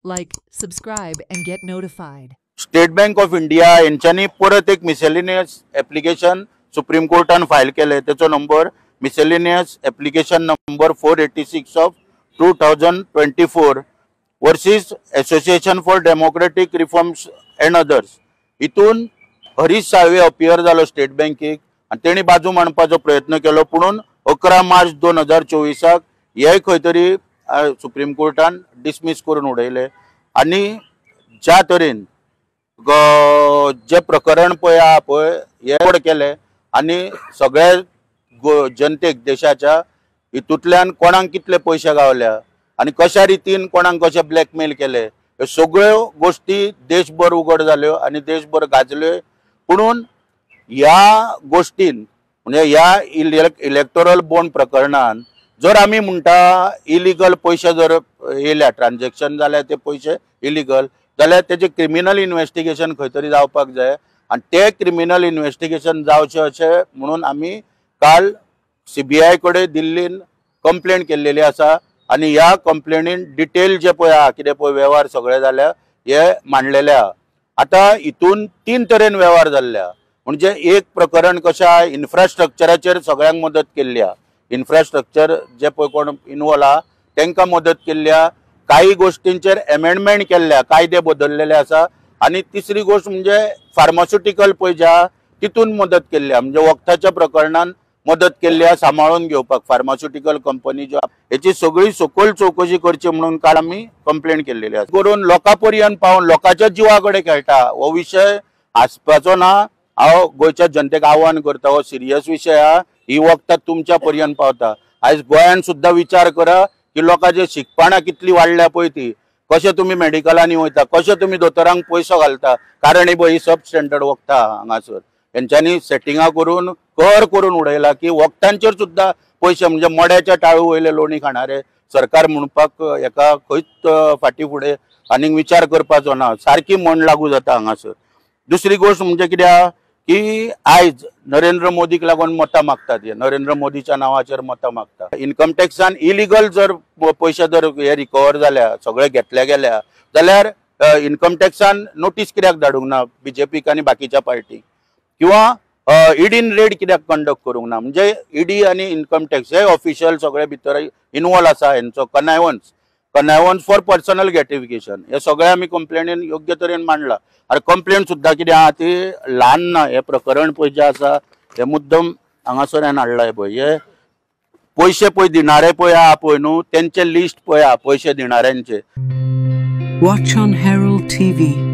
Like, subscribe and get notified. State bank of India यांच्यानी परत एक मिसेलिनियस ऍप्लिकेशन सुप्रीम कोर्टान फायल केले. त्याचो number miscellaneous application number 486 of 2024 versus association for democratic reforms and others. हितून Harish Salve appear जालो state बँकेक आणि तेणी बाजू मांडपाचो प्रयत्न केलो, पुणून 11 मार्च 2024 हे खंय तरी सुप्रीम कोर्टान डिसमिस करून उडयले. आणि ज्या तरेन जे प्रकरण पळय आहा पळय हे केले आणि सगळ्या जनतेक देशाच्या हितूंतल्यान कोणाक कितले पयशे गावल्या आणि कशा रितीन कोणाक कशे ब्लॅकमेल केले, ह्यो सगळ्यो गोष्टी देशभर उघड जाल्यो आणि देशभर गाजल्यो. पुणून ह्या गोष्टीन म्हणजे ह्या इलेक्टोरल बॉन्ड प्रकरणान जर आमी म्हणटा इलिगल पयशे जर येयल्या, ट्रान्झॅक्शन जाल्यार ते पयशे इलिगल जाल्यार तेजे क्रिमिनल इन्व्हेस्टिगेशन खंय तरी जावपाक जाय आणि ते क्रिमिनल इन्व्हेस्टिगेशन जावचें अशें म्हणून आमी काल CBI कडेन दिल्लीन कंप्लेंट केल्लेली आसा. आणि ह्या कंप्लेनीन डिटेल जे पळय आहा कितें पळय वेव्हार सगळे जाल्या हे मांडलेले आहा. आतां हितून 3 तरेन वेव्हार जाल्ल्या. म्हणजे एक प्रकरण कशें आहा, इन्फ्रास्ट्रक्चराचेर सगळ्यांक मदत केल्ली आहा. इन्फ्रास्ट्रक्चर जे पळय कोण इन्वॉल्व आहा तांकां मदत केल्ली आहा. काही गोष्टींचेर एमेंडमेंट केल्ल्या, कायदे बदललेले आसा. आणि तिसरी गोष्ट म्हणजे फार्मास्युटिकल पळय जे आहा तितून मदत केल्ली आहा. म्हणजे वखदाच्या प्रकरणान मदत केल्ली आहा सांबाळून घेवपाक फार्मास्युटिकल कंपनी ज्यो हेची सगळी सखोल चौकशी करची म्हणून काल आमी कंप्लेंट केल्लेली आसा. करून लोकांपर्यंत पावन लोकांच्या जिवा कडेन खेळटा हो विशय आसपाचो ना. हांव गोंयच्या जनतेक आव्हान करता, हो सिरियस विशय आहा, ही वखदां तुमच्या पर्यंत पावता. आयज गोंयान सुद्दां विचार करा की लोकांचे शिकपणां कितली वाडल्या पळय ती, कशें तुमी मेडिकलांनी वयता, कशें तुमी दोतोरांक पयसो घालता, कारण ही सब स्टँडर्ड वखदां हांगासर हेंच्यांनी सेटिंगां करून कर करून उडयला की वखदांचेर सुद्दां पयशे म्हणजे मड्याच्या टाळू वयले लोणी खाणारे सरकार म्हणपाक हेका खंयच फाटी फुडें आनीक विचार करपाचो ना. सारकी मन लागू जाता हांगासर. दुसरी गोष्ट म्हणजे कितें आहा की आयज नरेंद्र मोदीक लागून मतां मागतात, नरेंद्र मोदीच्या नांवाचेर मतां मागता. इन्कम टॅक्सान इलिगल जर पयशे जर हे रिकवर जाल्या, सगळे घेतल्या गेल्या जाल्यार इन्कम टॅक्सान नोटीस कित्याक धाडूंक ना BJPक आनी बाकीच्या पार्टीक, किंवा ईडीन रेड कित्याक कंडक्ट करूंक ना. म्हणजे ईडी आनी इन्कम टॅक्स हे ऑफिशियल सगळे भितर इन्वॉल्व आसा. हेंचो कनायवन्स फॉर पर्सनल ग्रेटिफिकेशन हे सगळे आमी कंप्लेनीन योग्य तरेन मांडला. आनी कंप्लेंट सुद्दां कितें आहा ती ल्हान ना. हे प्रकरण पळय जें आसा हे मुद्दम हांगासर हांवें हाडलां पळय. हे पयशे पळय दिणारे पळय आहा पळय न्हू तेंचे लिस्ट पळय आहा पयशे दिणाऱ्यांचे. Watch on Herald TV.